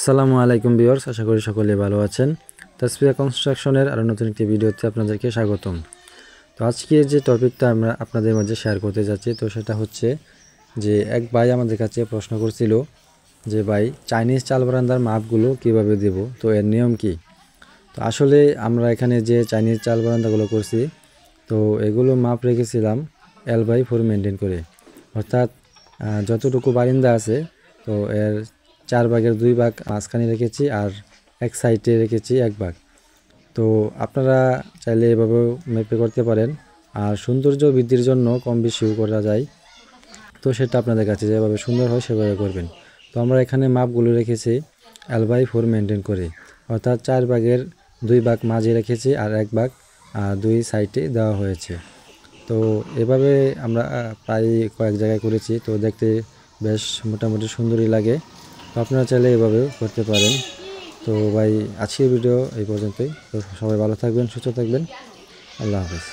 আসসালামু আলাইকুম ভিউয়ার্স, আশা করি সকলে ভালো আছেন। তাসফিয়া কনস্ট্রাকশনের আরও নতুন একটি ভিডিওতে আপনাদেরকে স্বাগতম। তো আজকে যে টপিকটা আমরা আপনাদের মাঝে শেয়ার করতে যাচ্ছি, তো সেটা হচ্ছে যে এক ভাই আমাদের কাছে প্রশ্ন করছিল যে ভাই চাইনিজ চাল বারান্দার মাপগুলো কিভাবে দেব, তো এর নিয়ম কি। তো আসলে আমরা এখানে যে চাইনিজ চাল বারান্দাগুলো করছি, তো এগুলো মাপ রেখেছিলাম L/4 মেনটেন করে, অর্থাৎ যতটুকু বারান্দা আছে তো এর 4 ভাগের 2 ভাগ মাঝখানে রেখেছি আর এক সাইডে রেখেছি 1 ভাগ। তো আপনারা চাইলে এভাবেও মেপে করতে পারেন, আর সৌন্দর্য বৃদ্ধির জন্য কম বেশিও করা যায়। তো সেটা আপনাদের কাছে যেভাবে সুন্দর হয় সেভাবে করবেন। তো আমরা এখানে মাপগুলো রেখেছি L/4 মেনটেন করে, অর্থাৎ 4 ভাগের 2 ভাগ মাঝে রেখেছি আর 1 ভাগ 2 সাইডে দেওয়া হয়েছে। তো এভাবে আমরা প্রায় কয়েক জায়গায় করেছি, তো দেখতে বেশ মোটামুটি সুন্দরই লাগে। তো আপনারা চাইলে এভাবেও করতে পারেন। তো ভাই আজকের ভিডিও এই পর্যন্তই। তো সবাই ভালো থাকবেন, সুস্থ থাকবেন। আল্লাহ হাফেজ।